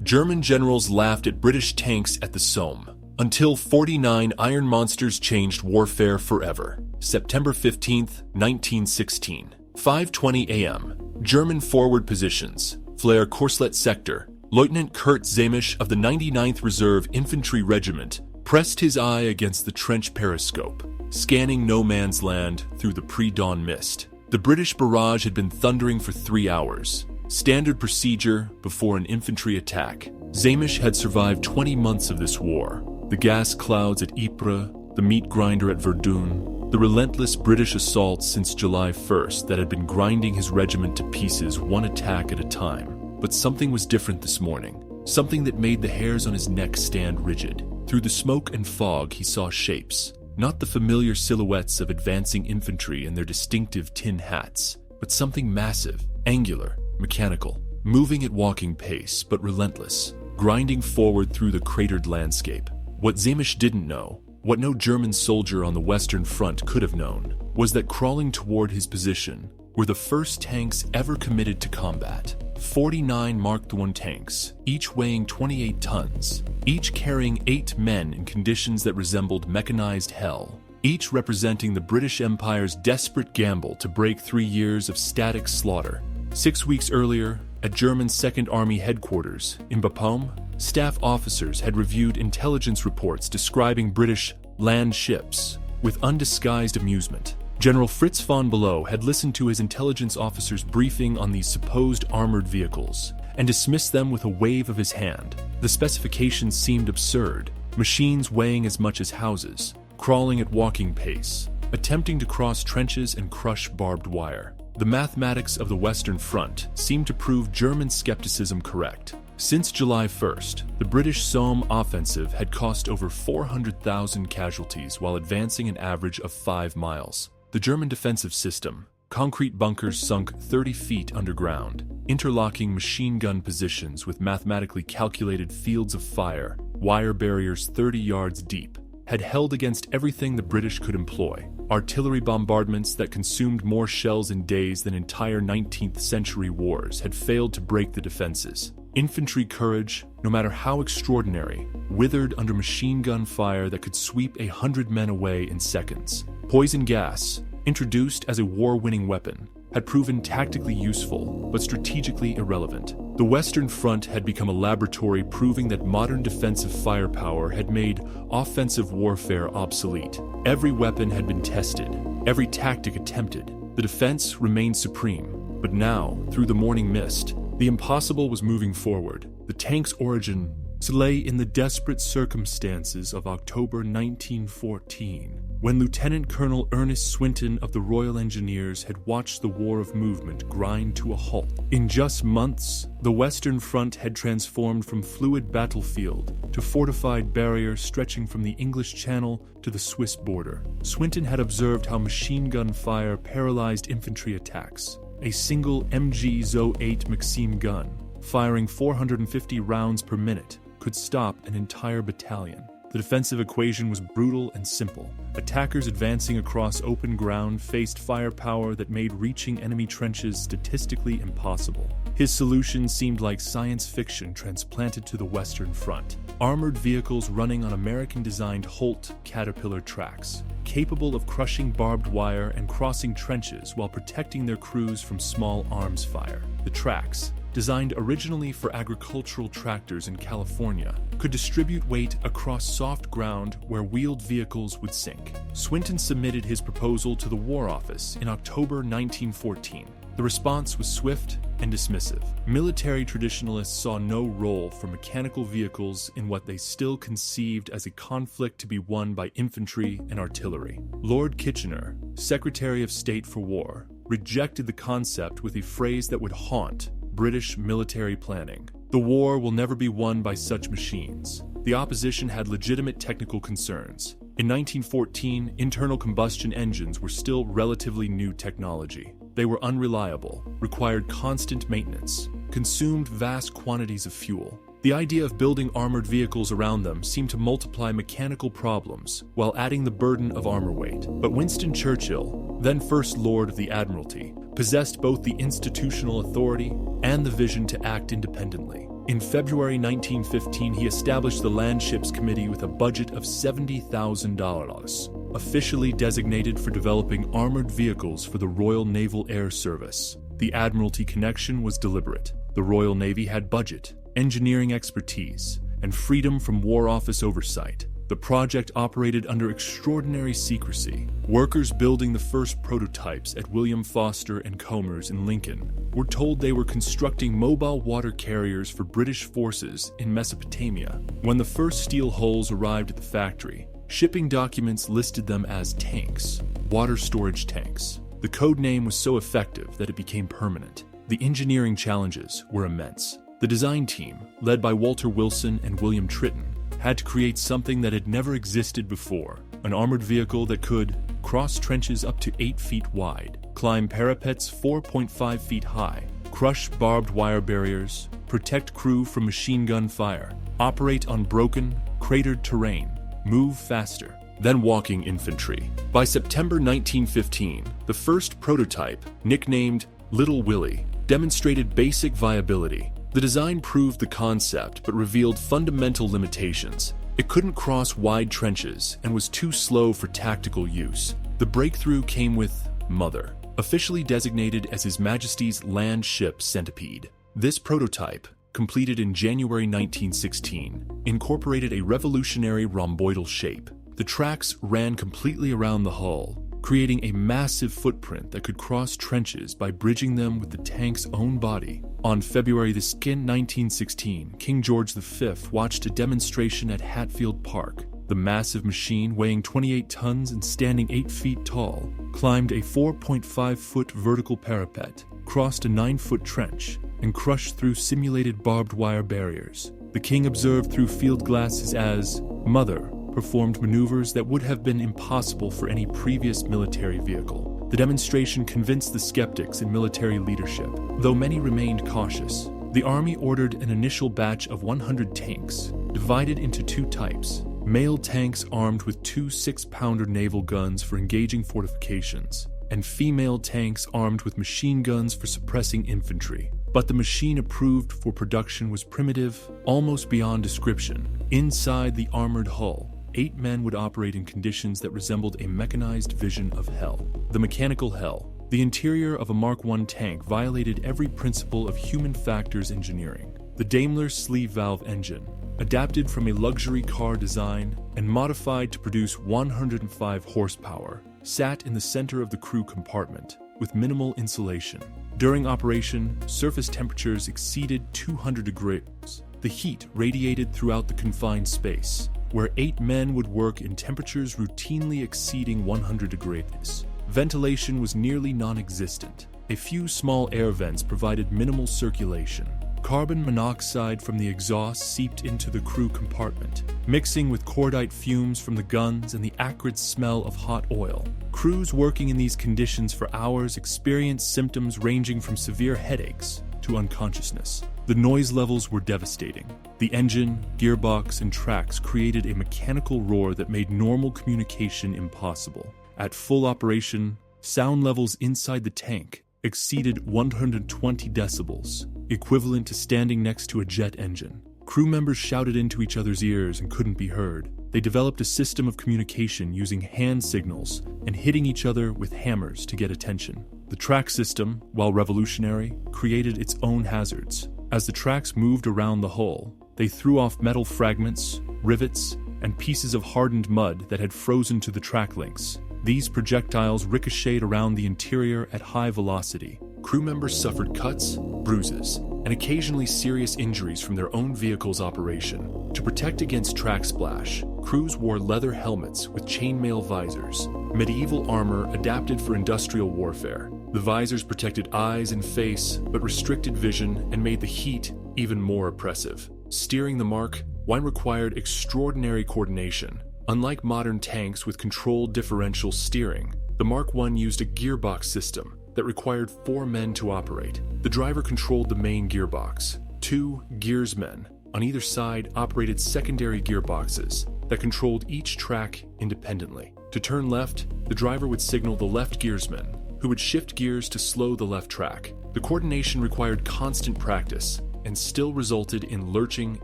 German generals laughed at British tanks at the Somme, until 49 iron monsters changed warfare forever. September 15, 1916. 5:20 a.m. German forward positions. Flers-Courcelette sector. Lieutenant Kurt Zehmisch of the 99th Reserve Infantry Regiment pressed his eye against the trench periscope, scanning no man's land through the pre-dawn mist. The British barrage had been thundering for 3 hours. Standard procedure before an infantry attack. Zehmisch had survived 20 months of this war. The gas clouds at Ypres, the meat grinder at Verdun, the relentless British assaults since July 1st that had been grinding his regiment to pieces one attack at a time. But something was different this morning, something that made the hairs on his neck stand rigid. Through the smoke and fog he saw shapes, not the familiar silhouettes of advancing infantry in their distinctive tin hats, but something massive, angular, mechanical, moving at walking pace but relentless, grinding forward through the cratered landscape. What Zehmisch didn't know, what no German soldier on the Western Front could have known, was that crawling toward his position were the first tanks ever committed to combat. 49 Mark I tanks, each weighing 28 tons, each carrying 8 men in conditions that resembled mechanized hell, each representing the British Empire's desperate gamble to break 3 years of static slaughter. 6 weeks earlier, at German 2nd Army headquarters in Bapaume, staff officers had reviewed intelligence reports describing British land ships with undisguised amusement. General Fritz von Below had listened to his intelligence officers' briefing on these supposed armored vehicles and dismissed them with a wave of his hand. The specifications seemed absurd, machines weighing as much as houses, crawling at walking pace, attempting to cross trenches and crush barbed wire. The mathematics of the Western Front seemed to prove German skepticism correct. Since July 1st, the British Somme offensive had cost over 400,000 casualties while advancing an average of 5 miles. The German defensive system, concrete bunkers sunk 30 feet underground, interlocking machine gun positions with mathematically calculated fields of fire, wire barriers 30 yards deep, had held against everything the British could employ. Artillery bombardments that consumed more shells in days than entire 19th century wars had failed to break the defenses. Infantry courage, no matter how extraordinary, withered under machine gun fire that could sweep 100 men away in seconds. Poison gas, introduced as a war-winning weapon, had proven tactically useful but strategically irrelevant. The Western Front had become a laboratory proving that modern defensive firepower had made offensive warfare obsolete. Every weapon had been tested, every tactic attempted. The defense remained supreme. But now, through the morning mist, the impossible was moving forward. The tank's origin lay in the desperate circumstances of October 1914, when Lieutenant Colonel Ernest Swinton of the Royal Engineers had watched the War of Movement grind to a halt. In just months, the Western Front had transformed from fluid battlefield to fortified barrier stretching from the English Channel to the Swiss border. Swinton had observed how machine gun fire paralyzed infantry attacks. A single MG ZO-8 Maxim gun, firing 450 rounds per minute, could stop an entire battalion. The defensive equation was brutal and simple. Attackers advancing across open ground faced firepower that made reaching enemy trenches statistically impossible. His solution seemed like science fiction transplanted to the Western Front. Armored vehicles running on American-designed Holt Caterpillar tracks, capable of crushing barbed wire and crossing trenches while protecting their crews from small arms fire. The tracks, designed originally for agricultural tractors in California, could distribute weight across soft ground where wheeled vehicles would sink. Swinton submitted his proposal to the War Office in October 1914. The response was swift and dismissive. Military traditionalists saw no role for mechanical vehicles in what they still conceived as a conflict to be won by infantry and artillery. Lord Kitchener, Secretary of State for War, rejected the concept with a phrase that would haunt British military planning. The war will never be won by such machines. The opposition had legitimate technical concerns. In 1914, internal combustion engines were still relatively new technology. They were unreliable, required constant maintenance, consumed vast quantities of fuel. The idea of building armored vehicles around them seemed to multiply mechanical problems while adding the burden of armor weight. But Winston Churchill, then First Lord of the Admiralty, possessed both the institutional authority and the vision to act independently. In February 1915, he established the Land Ships Committee with a budget of $70,000, officially designated for developing armored vehicles for the Royal Naval Air Service. The Admiralty connection was deliberate. The Royal Navy had budget, engineering expertise, and freedom from War Office oversight. The project operated under extraordinary secrecy. Workers building the first prototypes at William Foster and Comer's in Lincoln were told they were constructing mobile water carriers for British forces in Mesopotamia. When the first steel hulls arrived at the factory, shipping documents listed them as tanks, water storage tanks. The code name was so effective that it became permanent. The engineering challenges were immense. The design team, led by Walter Wilson and William Tritton, had to create something that had never existed before, an armored vehicle that could cross trenches up to 8 feet wide, climb parapets 4.5 feet high, crush barbed wire barriers, protect crew from machine gun fire, operate on broken, cratered terrain, move faster than walking infantry. By September 1915, the first prototype, nicknamed Little Willie, demonstrated basic viability. The design proved the concept but revealed fundamental limitations. It couldn't cross wide trenches and was too slow for tactical use. The breakthrough came with Mother, officially designated as His Majesty's Land Ship Centipede. This prototype, completed in January 1916, incorporated a revolutionary rhomboidal shape. The tracks ran completely around the hull, creating a massive footprint that could cross trenches by bridging them with the tank's own body. On February 2, 1916, King George V watched a demonstration at Hatfield Park. The massive machine, weighing 28 tons and standing 8 feet tall, climbed a 4.5-foot vertical parapet, crossed a 9-foot trench, and crushed through simulated barbed wire barriers. The king observed through field glasses as Mother performed maneuvers that would have been impossible for any previous military vehicle. The demonstration convinced the skeptics in military leadership, though many remained cautious. The army ordered an initial batch of 100 tanks, divided into 2 types: male tanks armed with 2 6-pounder naval guns for engaging fortifications, and female tanks armed with machine guns for suppressing infantry. But the machine approved for production was primitive, almost beyond description. Inside the armored hull, 8 men would operate in conditions that resembled a mechanized vision of hell. The mechanical hell. The interior of a Mark I tank violated every principle of human factors engineering. The Daimler sleeve valve engine, adapted from a luxury car design and modified to produce 105 horsepower, sat in the center of the crew compartment with minimal insulation. During operation, surface temperatures exceeded 200 degrees. The heat radiated throughout the confined space, where 8 men would work in temperatures routinely exceeding 100 degrees. Ventilation was nearly non-existent. A few small air vents provided minimal circulation. Carbon monoxide from the exhaust seeped into the crew compartment, mixing with cordite fumes from the guns and the acrid smell of hot oil. Crews working in these conditions for hours experienced symptoms ranging from severe headaches to unconsciousness. The noise levels were devastating. The engine, gearbox, and tracks created a mechanical roar that made normal communication impossible. At full operation, sound levels inside the tank exceeded 120 decibels, equivalent to standing next to a jet engine. Crew members shouted into each other's ears and couldn't be heard. They developed a system of communication using hand signals and hitting each other with hammers to get attention. The track system, while revolutionary, created its own hazards. As the tracks moved around the hull, they threw off metal fragments, rivets, and pieces of hardened mud that had frozen to the track links. These projectiles ricocheted around the interior at high velocity. Crew members suffered cuts, bruises, and occasionally serious injuries from their own vehicle's operation. To protect against track splash, crews wore leather helmets with chainmail visors, medieval armor adapted for industrial warfare. The visors protected eyes and face, but restricted vision and made the heat even more oppressive. Steering the Mark I required extraordinary coordination. Unlike modern tanks with controlled differential steering, the Mark I used a gearbox system that required 4 men to operate. The driver controlled the main gearbox. 2 gearsmen on either side operated secondary gearboxes that controlled each track independently. To turn left, the driver would signal the left gearsman, who would shift gears to slow the left track. The coordination required constant practice and still resulted in lurching,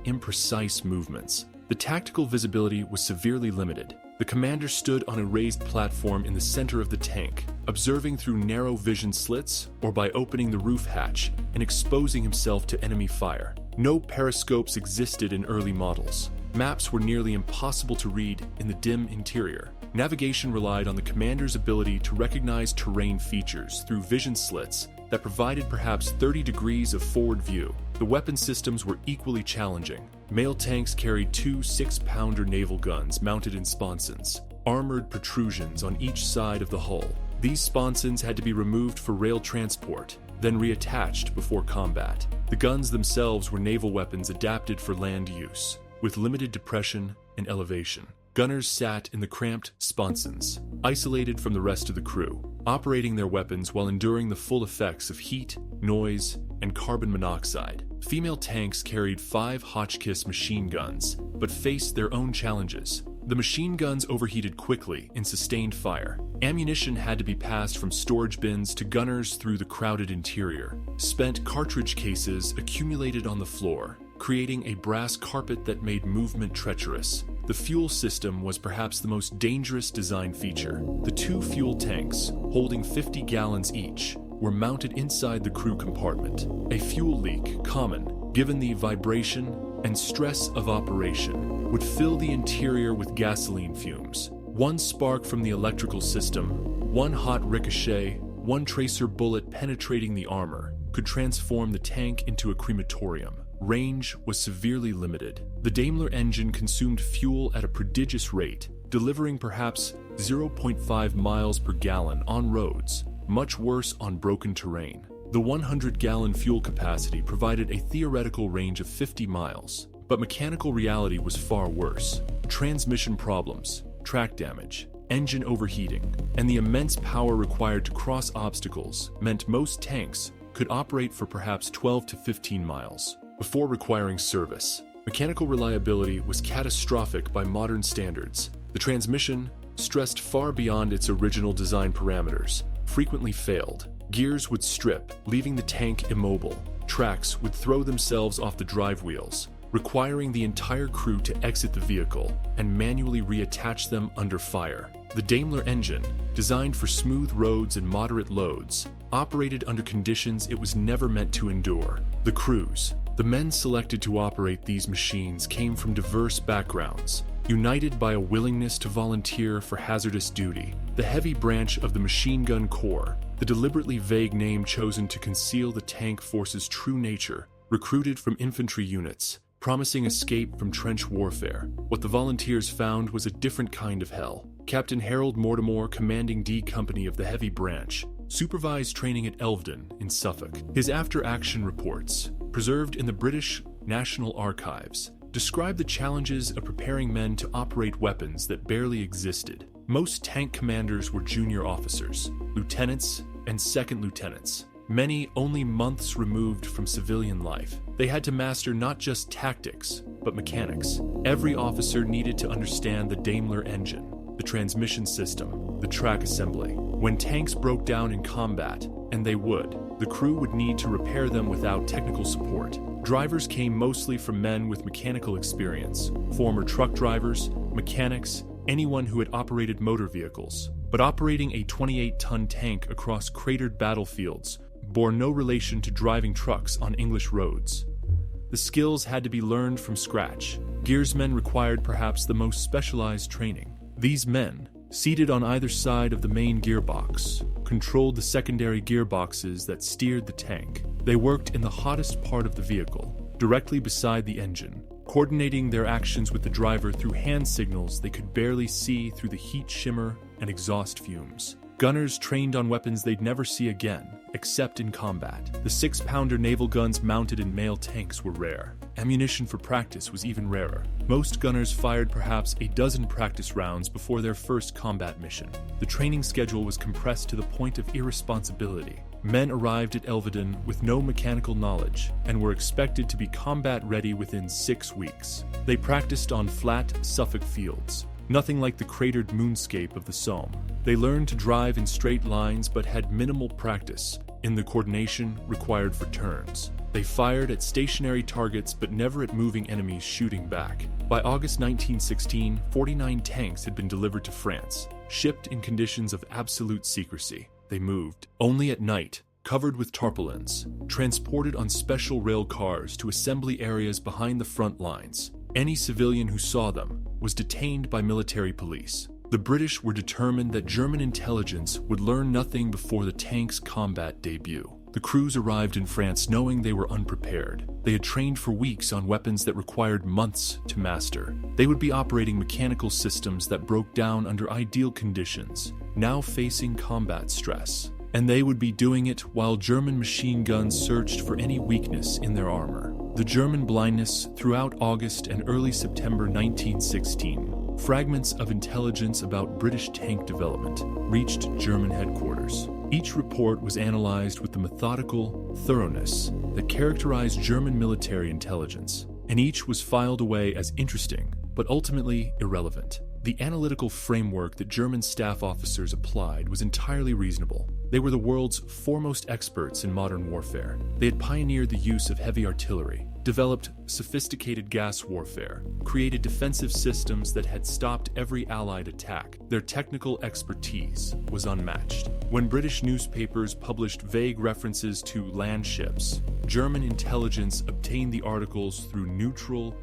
imprecise movements. The tactical visibility was severely limited. The commander stood on a raised platform in the center of the tank, observing through narrow vision slits or by opening the roof hatch and exposing himself to enemy fire. No periscopes existed in early models. Maps were nearly impossible to read in the dim interior. Navigation relied on the commander's ability to recognize terrain features through vision slits that provided perhaps 30 degrees of forward view. The weapon systems were equally challenging. Mail tanks carried two 6-pounder naval guns mounted in sponsons, armored protrusions on each side of the hull. These sponsons had to be removed for rail transport, then reattached before combat. The guns themselves were naval weapons adapted for land use, with limited depression and elevation. Gunners sat in the cramped sponsons, isolated from the rest of the crew, operating their weapons while enduring the full effects of heat, noise, and carbon monoxide. Female tanks carried 5 Hotchkiss machine guns, but faced their own challenges. The machine guns overheated quickly in sustained fire. Ammunition had to be passed from storage bins to gunners through the crowded interior. Spent cartridge cases accumulated on the floor, creating a brass carpet that made movement treacherous. The fuel system was perhaps the most dangerous design feature. The 2 fuel tanks, holding 50 gallons each, were mounted inside the crew compartment. A fuel leak, common, given the vibration and stress of operation, would fill the interior with gasoline fumes. One spark from the electrical system, one hot ricochet, one tracer bullet penetrating the armor, could transform the tank into a crematorium. Range was severely limited. The Daimler engine consumed fuel at a prodigious rate, delivering perhaps 0.5 miles per gallon on roads, much worse on broken terrain. The 100-gallon fuel capacity provided a theoretical range of 50 miles, but mechanical reality was far worse. Transmission problems, track damage, engine overheating, and the immense power required to cross obstacles meant most tanks could operate for perhaps 12 to 15 miles before requiring service. Mechanical reliability was catastrophic by modern standards. The transmission, stressed far beyond its original design parameters, frequently failed. Gears would strip, leaving the tank immobile. Tracks would throw themselves off the drive wheels, requiring the entire crew to exit the vehicle and manually reattach them under fire. The Daimler engine, designed for smooth roads and moderate loads, operated under conditions it was never meant to endure. The crews, the men selected to operate these machines, came from diverse backgrounds, united by a willingness to volunteer for hazardous duty. The heavy branch of the Machine Gun Corps, the deliberately vague name chosen to conceal the tank force's true nature, recruited from infantry units, promising escape from trench warfare. What the volunteers found was a different kind of hell. Captain Harold Mortimer, commanding D Company of the Heavy Branch, supervised training at Elvedon in Suffolk. His after-action reports, preserved in the British National Archives, describe the challenges of preparing men to operate weapons that barely existed. Most tank commanders were junior officers, lieutenants, and second lieutenants, many only months removed from civilian life. They had to master not just tactics, but mechanics. Every officer needed to understand the Daimler engine, the transmission system, the track assembly. When tanks broke down in combat, and they would, the crew would need to repair them without technical support. Drivers came mostly from men with mechanical experience, former truck drivers, mechanics, anyone who had operated motor vehicles. But operating a 28-ton tank across cratered battlefields bore no relation to driving trucks on English roads. The skills had to be learned from scratch. Gearsmen required perhaps the most specialized training. These men, seated on either side of the main gearbox, controlled the secondary gearboxes that steered the tank. They worked in the hottest part of the vehicle, directly beside the engine, coordinating their actions with the driver through hand signals they could barely see through the heat shimmer and exhaust fumes. Gunners trained on weapons they'd never see again, except in combat. The 6-pounder naval guns mounted in mail tanks were rare. Ammunition for practice was even rarer. Most gunners fired perhaps a dozen practice rounds before their first combat mission. The training schedule was compressed to the point of irresponsibility. Men arrived at Elvedon with no mechanical knowledge and were expected to be combat-ready within 6 weeks. They practiced on flat Suffolk fields, nothing like the cratered moonscape of the Somme. They learned to drive in straight lines but had minimal practice in the coordination required for turns. They fired at stationary targets but never at moving enemies shooting back. By August 1916, 49 tanks had been delivered to France, shipped in conditions of absolute secrecy. They moved only at night, covered with tarpaulins, transported on special rail cars to assembly areas behind the front lines. Any civilian who saw them was detained by military police. The British were determined that German intelligence would learn nothing before the tanks' combat debut. The crews arrived in France knowing they were unprepared. They had trained for weeks on weapons that required months to master. They would be operating mechanical systems that broke down under ideal conditions, now facing combat stress. And they would be doing it while German machine guns searched for any weakness in their armor. The German blindness throughout August and early September 1916. Fragments of intelligence about British tank development reached German headquarters. Each report was analyzed with the methodical thoroughness that characterized German military intelligence, and each was filed away as interesting, but ultimately irrelevant. The analytical framework that German staff officers applied was entirely reasonable. They were the world's foremost experts in modern warfare. They had pioneered the use of heavy artillery, developed sophisticated gas warfare, created defensive systems that had stopped every Allied attack. Their technical expertise was unmatched. When British newspapers published vague references to land ships, German intelligence obtained the articles through neutral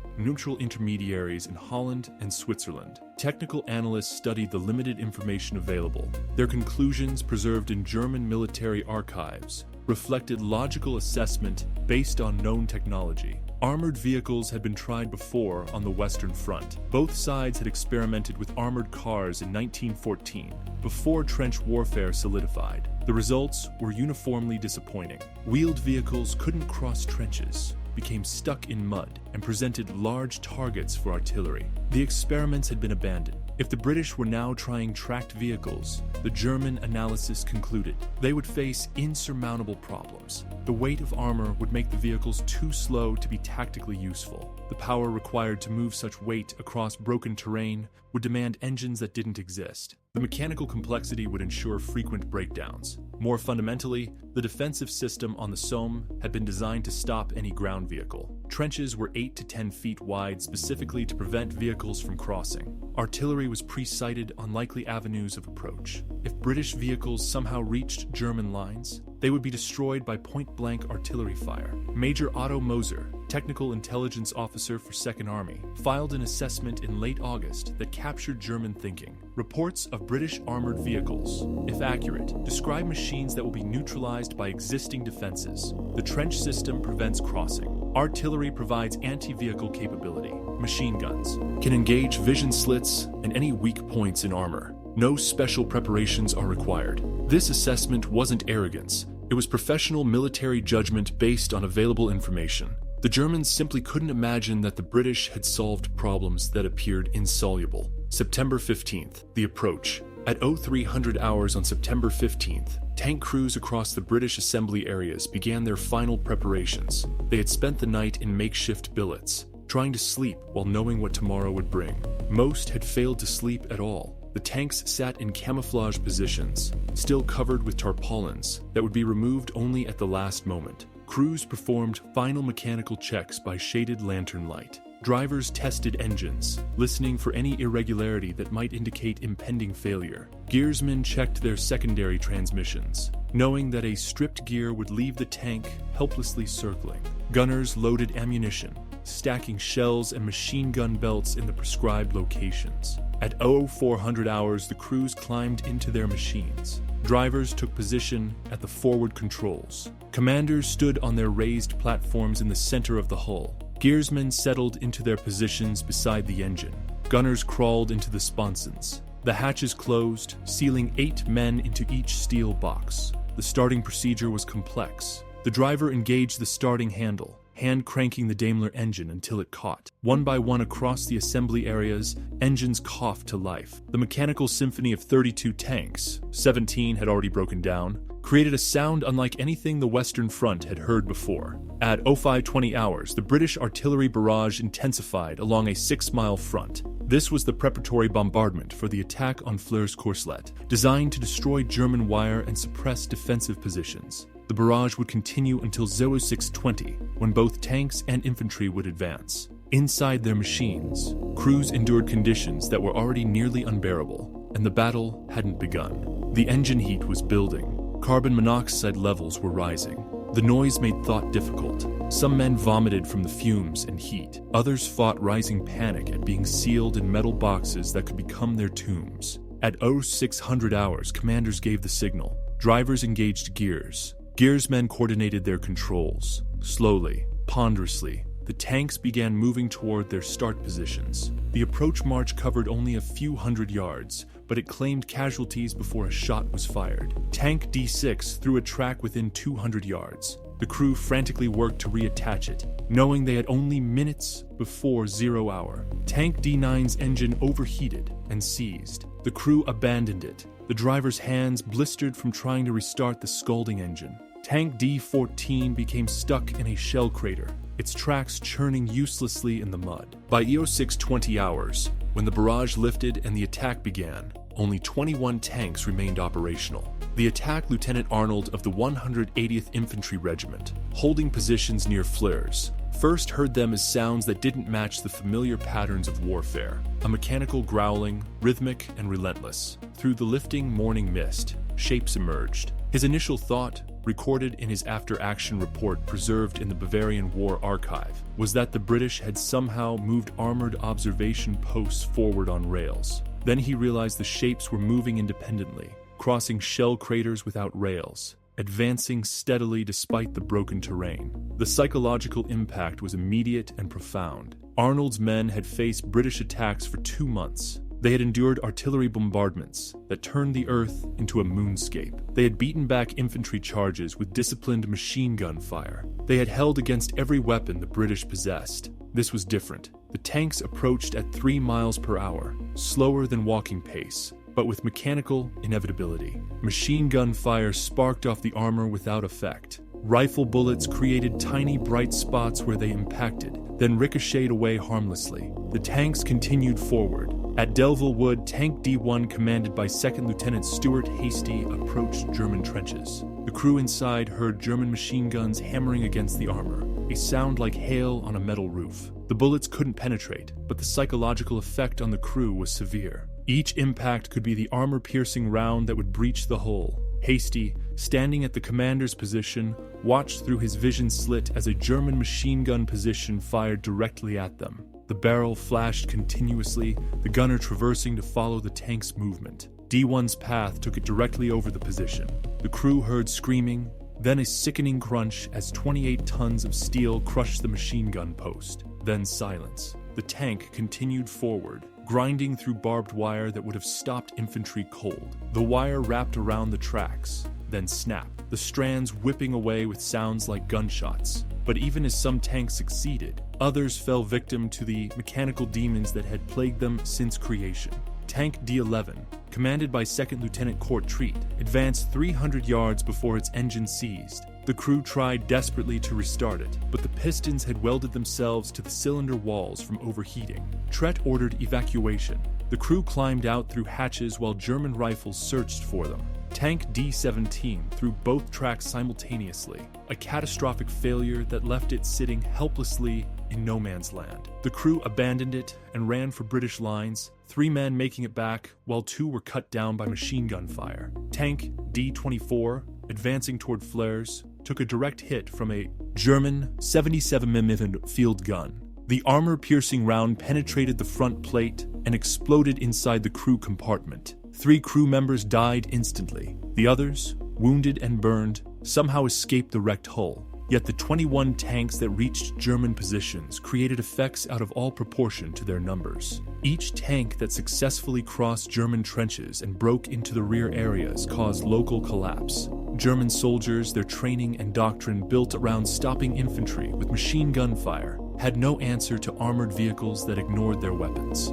intermediaries in Holland and Switzerland. Technical analysts studied the limited information available. Their conclusions, preserved in German military archives, reflected logical assessment based on known technology. Armored vehicles had been tried before on the Western Front. Both sides had experimented with armored cars in 1914, before trench warfare solidified. The results were uniformly disappointing. Wheeled vehicles couldn't cross trenches, became stuck in mud, and presented large targets for artillery. The experiments had been abandoned. If the British were now trying tracked vehicles, the German analysis concluded they would face insurmountable problems. The weight of armor would make the vehicles too slow to be tactically useful. The power required to move such weight across broken terrain would demand engines that didn't exist. The mechanical complexity would ensure frequent breakdowns. More fundamentally, the defensive system on the Somme had been designed to stop any ground vehicle. Trenches were 8 to 10 feet wide specifically to prevent vehicles from crossing. Artillery was pre-sighted on likely avenues of approach. If British vehicles somehow reached German lines, they would be destroyed by point-blank artillery fire. Major Otto Moser, technical intelligence officer for 2nd Army, filed an assessment in late August that captured German thinking. Reports of British armored vehicles, if accurate, describe machines that will be neutralized by existing defenses. The trench system prevents crossing. Artillery provides anti-vehicle capability. Machine guns can engage vision slits and any weak points in armor. No special preparations are required. This assessment wasn't arrogance. It was professional military judgment based on available information. The Germans simply couldn't imagine that the British had solved problems that appeared insoluble. September 15th, the approach. At 0300 hours on September 15th, tank crews across the British assembly areas began their final preparations. They had spent the night in makeshift billets, trying to sleep while knowing what tomorrow would bring. Most had failed to sleep at all. The tanks sat in camouflage positions, still covered with tarpaulins that would be removed only at the last moment. Crews performed final mechanical checks by shaded lantern light. Drivers tested engines, listening for any irregularity that might indicate impending failure. Gearsmen checked their secondary transmissions, knowing that a stripped gear would leave the tank helplessly circling. Gunners loaded ammunition, stacking shells and machine gun belts in the prescribed locations. At 0400 hours, the crews climbed into their machines. Drivers took position at the forward controls. Commanders stood on their raised platforms in the center of the hull. Gearsmen settled into their positions beside the engine. Gunners crawled into the sponsons. The hatches closed, sealing 8 men into each steel box. The starting procedure was complex. The driver engaged the starting handle, hand cranking the Daimler engine until it caught. One by one across the assembly areas, engines coughed to life. The mechanical symphony of 32 tanks, 17 had already broken down, created a sound unlike anything the Western Front had heard before. At 0520 hours, the British artillery barrage intensified along a 6-mile front. This was the preparatory bombardment for the attack on Flers-Courcelette, designed to destroy German wire and suppress defensive positions. The barrage would continue until 0620, when both tanks and infantry would advance. Inside their machines, crews endured conditions that were already nearly unbearable, and the battle hadn't begun. The engine heat was building. Carbon monoxide levels were rising. The noise made thought difficult. Some men vomited from the fumes and heat. Others fought rising panic at being sealed in metal boxes that could become their tombs. At 0600 hours, commanders gave the signal. Drivers engaged gears. Gearsmen coordinated their controls. Slowly, ponderously, the tanks began moving toward their start positions. The approach march covered only a few hundred yards, but it claimed casualties before a shot was fired. Tank D6 threw a track within 200 yards. The crew frantically worked to reattach it, knowing they had only minutes before 0 hour. Tank D9's engine overheated and seized. The crew abandoned it, the driver's hands blistered from trying to restart the scalding engine. Tank D14 became stuck in a shell crater, its tracks churning uselessly in the mud. By 0620 hours, when the barrage lifted and the attack began, only 21 tanks remained operational. The attack Lieutenant Arnold of the 180th Infantry Regiment, holding positions near Flers, first heard them as sounds that didn't match the familiar patterns of warfare. A mechanical growling, rhythmic and relentless. Through the lifting morning mist, shapes emerged. His initial thought, recorded in his after-action report preserved in the Bavarian War Archive, was that the British had somehow moved armored observation posts forward on rails. Then he realized the shapes were moving independently, crossing shell craters without rails, advancing steadily despite the broken terrain. The psychological impact was immediate and profound. Arnold's men had faced British attacks for 2 months. They had endured artillery bombardments that turned the earth into a moonscape. They had beaten back infantry charges with disciplined machine gun fire. They had held against every weapon the British possessed. This was different. The tanks approached at 3 miles per hour, slower than walking pace, but with mechanical inevitability. Machine gun fire sparked off the armor without effect. Rifle bullets created tiny bright spots where they impacted, then ricocheted away harmlessly. The tanks continued forward. At Delville Wood, Tank D1, commanded by 2nd Lieutenant Stuart Hasty, approached German trenches. The crew inside heard German machine guns hammering against the armor, a sound like hail on a metal roof. The bullets couldn't penetrate, but the psychological effect on the crew was severe. Each impact could be the armor-piercing round that would breach the hull. Hasty, standing at the commander's position, watched through his vision slit as a German machine gun position fired directly at them. The barrel flashed continuously, the gunner traversing to follow the tank's movement. D1's path took it directly over the position. The crew heard screaming, then a sickening crunch as 28 tons of steel crushed the machine gun post. Then silence. The tank continued forward, grinding through barbed wire that would have stopped infantry cold. The wire wrapped around the tracks, then snapped, the strands whipping away with sounds like gunshots. But even as some tanks succeeded, others fell victim to the mechanical demons that had plagued them since creation. Tank D11, commanded by 2nd Lieutenant Kurt Zehmisch, advanced 300 yards before its engine seized. The crew tried desperately to restart it, but the pistons had welded themselves to the cylinder walls from overheating. Tret ordered evacuation. The crew climbed out through hatches while German rifles searched for them. Tank D17 threw both tracks simultaneously, a catastrophic failure that left it sitting helplessly in no man's land. The crew abandoned it and ran for British lines, 3 men making it back while 2 were cut down by machine gun fire. Tank D24, advancing toward Flers, took a direct hit from a German 77mm field gun. The armor-piercing round penetrated the front plate and exploded inside the crew compartment. 3 crew members died instantly. The others, wounded and burned, somehow escaped the wrecked hull. Yet the 21 tanks that reached German positions created effects out of all proportion to their numbers. Each tank that successfully crossed German trenches and broke into the rear areas caused local collapse. German soldiers, their training and doctrine built around stopping infantry with machine gun fire, had no answer to armored vehicles that ignored their weapons.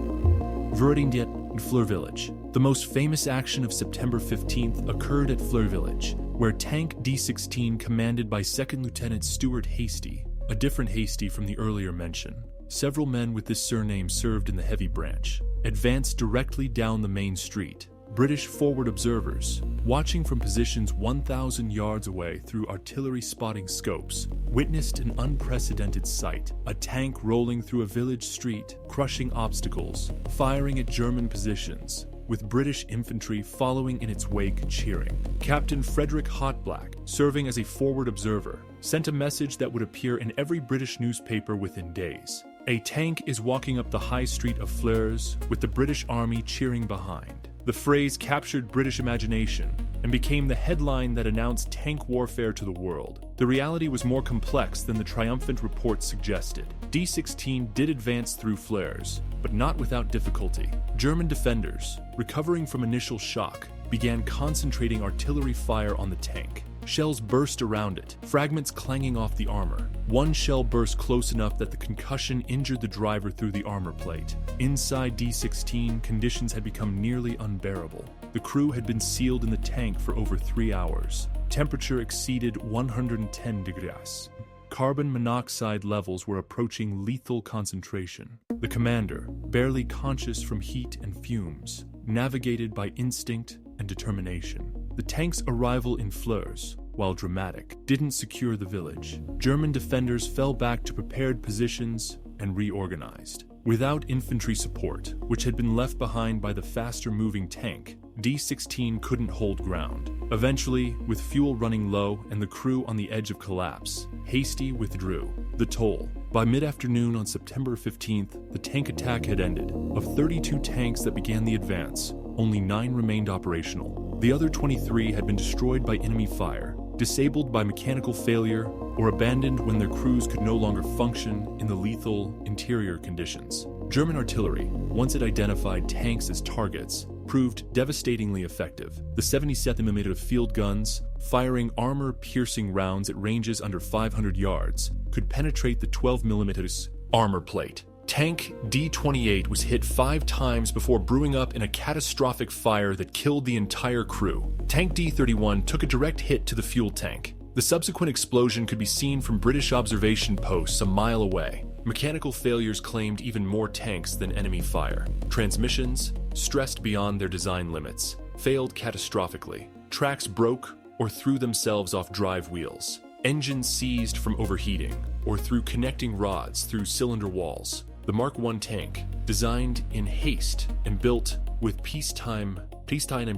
Verdinget and Fleur Village. The most famous action of September 15th occurred at Fleur Village, where Tank D16, commanded by 2nd Lieutenant Stuart Hasty, a different Hasty from the earlier mention, several men with this surname served in the heavy branch, advanced directly down the main street. British forward observers, watching from positions 1,000 yards away through artillery spotting scopes, witnessed an unprecedented sight: a tank rolling through a village street, crushing obstacles, firing at German positions, with British infantry following in its wake cheering. Captain Frederick Hotblack, serving as a forward observer, sent a message that would appear in every British newspaper within days. A tank is walking up the high street of Flers with the British Army cheering behind. The phrase captured British imagination and became the headline that announced tank warfare to the world. The reality was more complex than the triumphant reports suggested. D-16 did advance through Flers, but not without difficulty. German defenders, recovering from initial shock, began concentrating artillery fire on the tank. Shells burst around it, fragments clanging off the armor. One shell burst close enough that the concussion injured the driver through the armor plate. Inside D-16, conditions had become nearly unbearable. The crew had been sealed in the tank for over 3 hours. Temperature exceeded 110 degrees. Carbon monoxide levels were approaching lethal concentration. The commander, barely conscious from heat and fumes, navigated by instinct and determination. The tank's arrival in Flers, while dramatic, didn't secure the village. German defenders fell back to prepared positions and reorganized. Without infantry support, which had been left behind by the faster-moving tank, D-16 couldn't hold ground. Eventually, with fuel running low and the crew on the edge of collapse, Hasty withdrew. The toll. By mid-afternoon on September 15th, the tank attack had ended. Of 32 tanks that began the advance, only 9 remained operational. The other 23 had been destroyed by enemy fire, disabled by mechanical failure, or abandoned when their crews could no longer function in the lethal interior conditions. German artillery, once it identified tanks as targets, proved devastatingly effective. The 77mm field guns, firing armor-piercing rounds at ranges under 500 yards, could penetrate the 12mm armor plate. Tank D-28 was hit 5 times before brewing up in a catastrophic fire that killed the entire crew. Tank D-31 took a direct hit to the fuel tank. The subsequent explosion could be seen from British observation posts a mile away. Mechanical failures claimed even more tanks than enemy fire. Transmissions, stressed beyond their design limits, failed catastrophically. Tracks broke or threw themselves off drive wheels. Engines seized from overheating or through connecting rods through cylinder walls. The Mark I tank, designed in haste and built with peacetime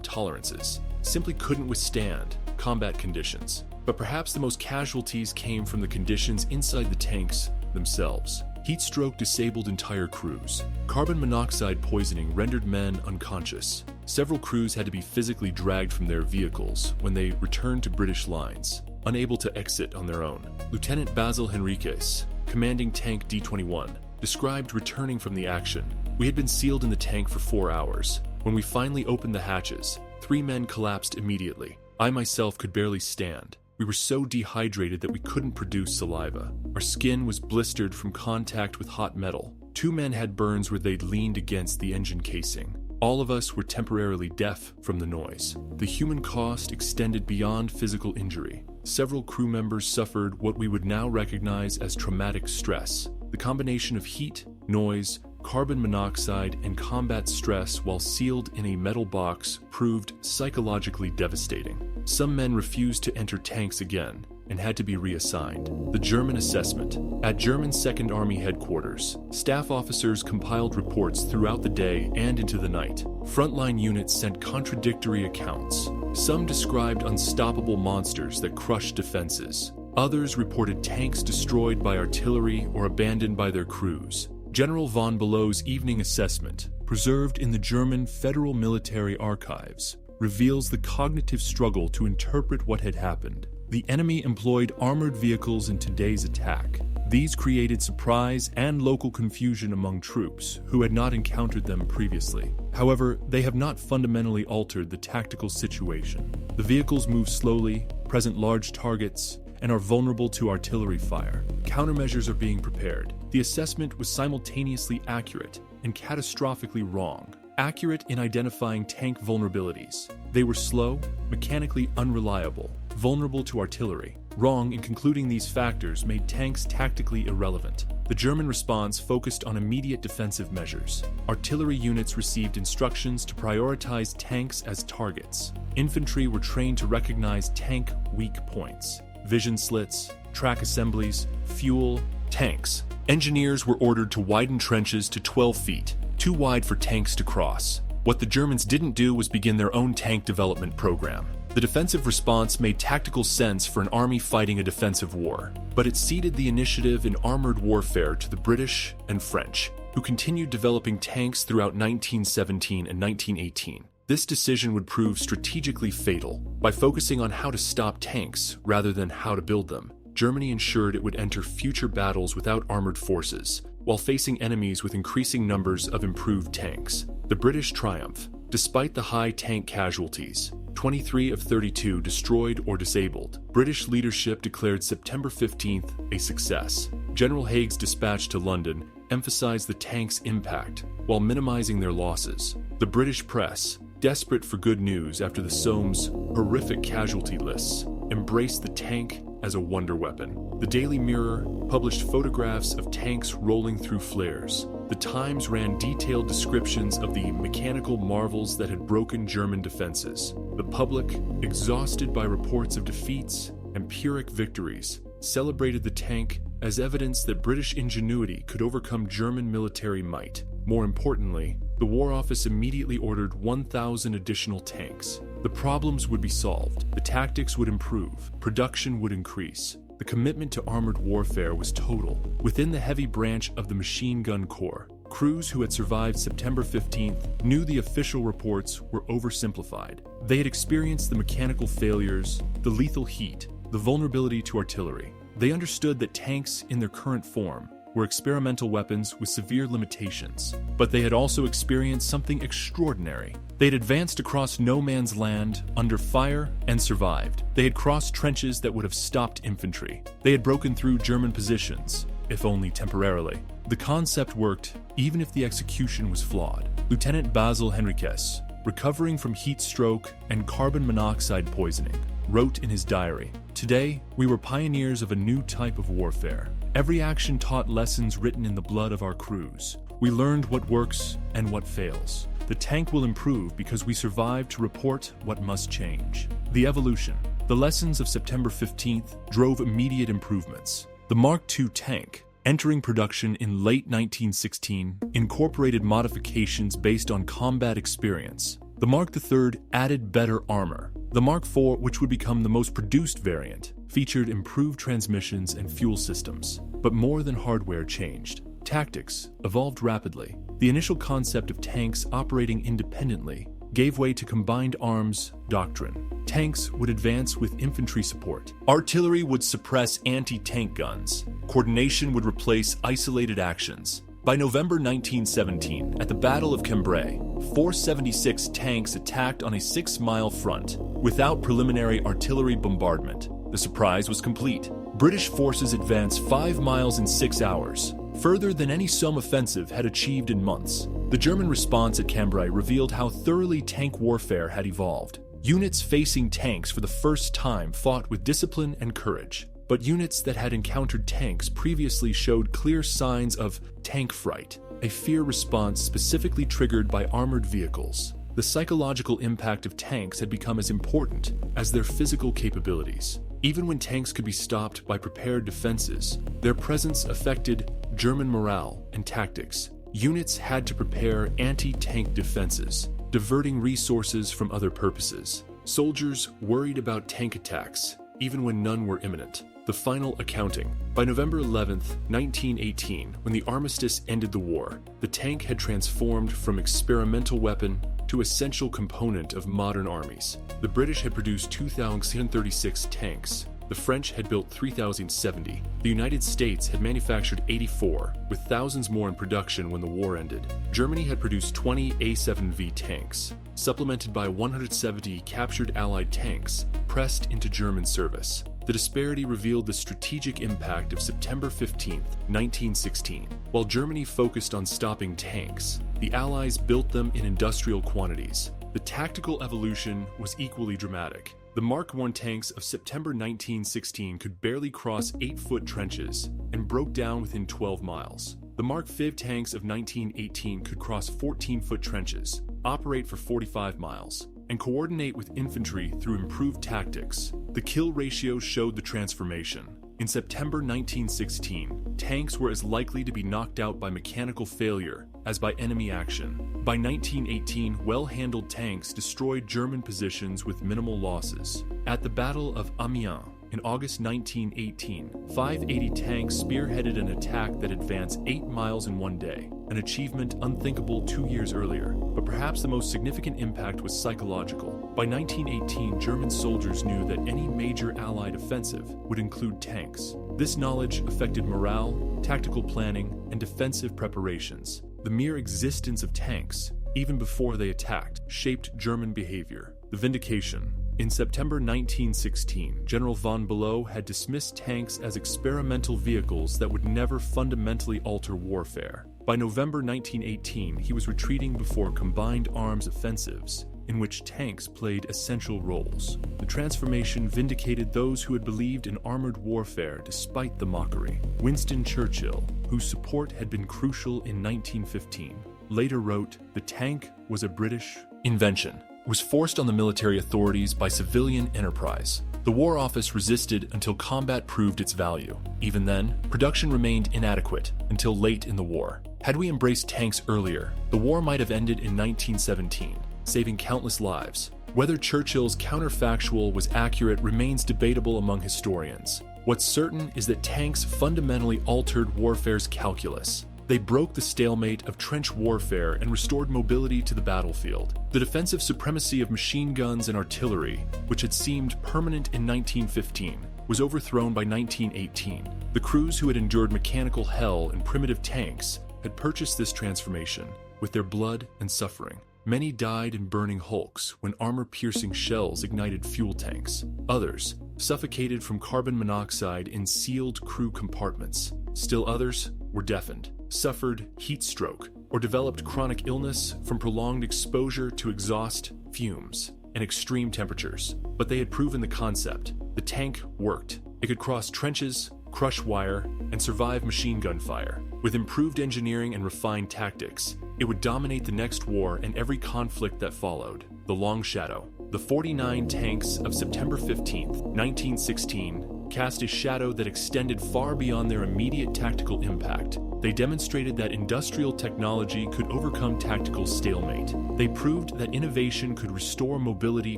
tolerances, simply couldn't withstand combat conditions. But perhaps the most casualties came from the conditions inside the tanks themselves. Heat stroke disabled entire crews. Carbon monoxide poisoning rendered men unconscious. Several crews had to be physically dragged from their vehicles when they returned to British lines, unable to exit on their own. Lieutenant Basil Henriques, commanding Tank D-21, described returning from the action. "We had been sealed in the tank for 4 hours. When we finally opened the hatches, 3 men collapsed immediately. I myself could barely stand. We were so dehydrated that we couldn't produce saliva. Our skin was blistered from contact with hot metal. 2 men had burns where they'd leaned against the engine casing. All of us were temporarily deaf from the noise. The human cost extended beyond physical injury. Several crew members suffered what we would now recognize as traumatic stress. The combination of heat, noise, carbon monoxide, and combat stress while sealed in a metal box proved psychologically devastating. Some men refused to enter tanks again and had to be reassigned. The German assessment. At German Second Army headquarters, staff officers compiled reports throughout the day and into the night. Frontline units sent contradictory accounts. Some described unstoppable monsters that crushed defenses. Others reported tanks destroyed by artillery or abandoned by their crews. General von Bellow's evening assessment, preserved in the German Federal Military Archives, reveals the cognitive struggle to interpret what had happened. The enemy employed armored vehicles in today's attack. These created surprise and local confusion among troops who had not encountered them previously. However, they have not fundamentally altered the tactical situation. The vehicles move slowly, present large targets, and are vulnerable to artillery fire. Countermeasures are being prepared. The assessment was simultaneously accurate and catastrophically wrong. Accurate in identifying tank vulnerabilities. They were slow, mechanically unreliable, vulnerable to artillery. Wrong in concluding these factors made tanks tactically irrelevant. The German response focused on immediate defensive measures. Artillery units received instructions to prioritize tanks as targets. Infantry were trained to recognize tank weak points, vision slits, track assemblies, fuel, tanks. Engineers were ordered to widen trenches to 12 feet, too wide for tanks to cross. What the Germans didn't do was begin their own tank development program. The defensive response made tactical sense for an army fighting a defensive war, but it ceded the initiative in armored warfare to the British and French, who continued developing tanks throughout 1917 and 1918. This decision would prove strategically fatal. By focusing on how to stop tanks rather than how to build them, Germany ensured it would enter future battles without armored forces, while facing enemies with increasing numbers of improved tanks. The British triumph. Despite the high tank casualties, 23 of 32 destroyed or disabled, British leadership declared September 15th a success. General Haig's dispatch to London emphasized the tank's impact while minimizing their losses. The British press, desperate for good news after the Some's horrific casualty lists, embraced the tank as a wonder weapon. The Daily Mirror published photographs of tanks rolling through flares. The Times ran detailed descriptions of the mechanical marvels that had broken German defenses. The public, exhausted by reports of defeats and Pyrrhic victories, celebrated the tank as evidence that British ingenuity could overcome German military might. More importantly, the War Office immediately ordered 1,000 additional tanks. The problems would be solved, the tactics would improve, production would increase. The commitment to armored warfare was total. Within the heavy branch of the Machine Gun Corps, crews who had survived September 15th knew the official reports were oversimplified. They had experienced the mechanical failures, the lethal heat, the vulnerability to artillery. They understood that tanks in their current form were experimental weapons with severe limitations. But they had also experienced something extraordinary. They had advanced across no man's land under fire and survived. They had crossed trenches that would have stopped infantry. They had broken through German positions, if only temporarily. The concept worked, even if the execution was flawed. Lieutenant Basil Henriques, recovering from heat stroke and carbon monoxide poisoning, wrote in his diary, "Today, we were pioneers of a new type of warfare. Every action taught lessons written in the blood of our crews. We learned what works and what fails. The tank will improve because we survived to report what must change." The evolution. The lessons of September 15th drove immediate improvements. The Mark II tank, entering production in late 1916, incorporated modifications based on combat experience. The Mark III added better armor. The Mark IV, which would become the most produced variant, featured improved transmissions and fuel systems. But more than hardware changed. Tactics evolved rapidly. The initial concept of tanks operating independently gave way to combined arms doctrine. Tanks would advance with infantry support. Artillery would suppress anti-tank guns. Coordination would replace isolated actions. By November 1917, at the Battle of Cambrai, 476 tanks attacked on a 6-mile front without preliminary artillery bombardment. The surprise was complete. British forces advanced 5 miles in 6 hours, further than any Somme offensive had achieved in months. The German response at Cambrai revealed how thoroughly tank warfare had evolved. Units facing tanks for the first time fought with discipline and courage. But units that had encountered tanks previously showed clear signs of tank fright, a fear response specifically triggered by armored vehicles. The psychological impact of tanks had become as important as their physical capabilities. Even when tanks could be stopped by prepared defenses, their presence affected German morale and tactics. Units had to prepare anti-tank defenses, diverting resources from other purposes. Soldiers worried about tank attacks, even when none were imminent. The final accounting. By November 11, 1918, when the armistice ended the war, the tank had transformed from experimental weapon to essential component of modern armies. The British had produced 2,636 tanks. The French had built 3,070. The United States had manufactured 84, with thousands more in production when the war ended. Germany had produced 20 A-7V tanks, supplemented by 170 captured Allied tanks pressed into German service. The disparity revealed the strategic impact of September 15, 1916. While Germany focused on stopping tanks, the Allies built them in industrial quantities. The tactical evolution was equally dramatic. The Mark I tanks of September 1916 could barely cross 8-foot trenches and broke down within 12 miles. The Mark V tanks of 1918 could cross 14-foot trenches, operate for 45 miles, and coordinate with infantry through improved tactics. The kill ratio showed the transformation. In September 1916, tanks were as likely to be knocked out by mechanical failure as by enemy action. By 1918, well-handled tanks destroyed German positions with minimal losses. At the Battle of Amiens in August 1918, 580 tanks spearheaded an attack that advanced 8 miles in one day, an achievement unthinkable 2 years earlier. But perhaps the most significant impact was psychological. By 1918, German soldiers knew that any major Allied offensive would include tanks. This knowledge affected morale, tactical planning, and defensive preparations. The mere existence of tanks, even before they attacked, shaped German behavior. The vindication. In September 1916, General von Below had dismissed tanks as experimental vehicles that would never fundamentally alter warfare. By November 1918, he was retreating before combined arms offensives, in which tanks played essential roles. The transformation vindicated those who had believed in armored warfare despite the mockery. Winston Churchill, whose support had been crucial in 1915, later wrote, "The tank was a British invention. It was forced on the military authorities by civilian enterprise. The War Office resisted until combat proved its value. Even then, production remained inadequate until late in the war. Had we embraced tanks earlier, the war might have ended in 1917, saving countless lives." Whether Churchill's counterfactual was accurate remains debatable among historians. What's certain is that tanks fundamentally altered warfare's calculus. They broke the stalemate of trench warfare and restored mobility to the battlefield. The defensive supremacy of machine guns and artillery, which had seemed permanent in 1915, was overthrown by 1918. The crews who had endured mechanical hell in primitive tanks had purchased this transformation with their blood and suffering. Many died in burning hulks when armor-piercing shells ignited fuel tanks. Others suffocated from carbon monoxide in sealed crew compartments. Still others were deafened, suffered heat stroke, or developed chronic illness from prolonged exposure to exhaust fumes and extreme temperatures. But they had proven the concept. The tank worked. It could cross trenches, crush wire, and survive machine gun fire. With improved engineering and refined tactics, it would dominate the next war and every conflict that followed. The Long Shadow. The 49 tanks of September 15th, 1916, cast a shadow that extended far beyond their immediate tactical impact. They demonstrated that industrial technology could overcome tactical stalemate. They proved that innovation could restore mobility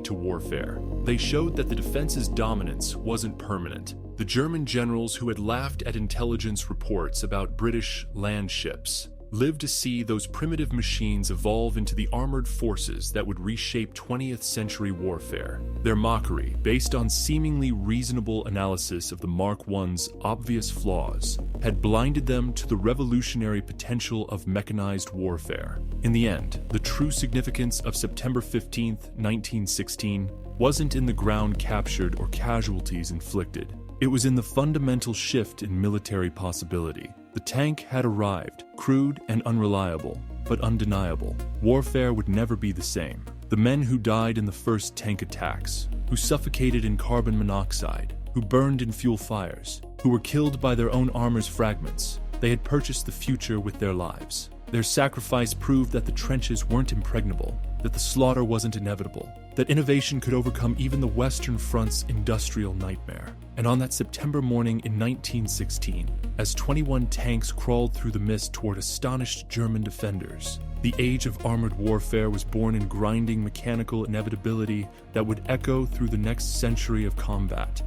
to warfare. They showed that the defense's dominance wasn't permanent. The German generals who had laughed at intelligence reports about British land ships lived to see those primitive machines evolve into the armored forces that would reshape 20th century warfare. Their mockery, based on seemingly reasonable analysis of the Mark I's obvious flaws, had blinded them to the revolutionary potential of mechanized warfare. In the end, the true significance of September 15th, 1916 wasn't in the ground captured or casualties inflicted. It was in the fundamental shift in military possibility. The tank had arrived, crude and unreliable, but undeniable. Warfare would never be the same. The men who died in the first tank attacks, who suffocated in carbon monoxide, who burned in fuel fires, who were killed by their own armor's fragments, they had purchased the future with their lives. Their sacrifice proved that the trenches weren't impregnable, that the slaughter wasn't inevitable, that innovation could overcome even the Western Front's industrial nightmare. And on that September morning in 1916, as 21 tanks crawled through the mist toward astonished German defenders, the age of armored warfare was born in grinding mechanical inevitability that would echo through the next century of combat.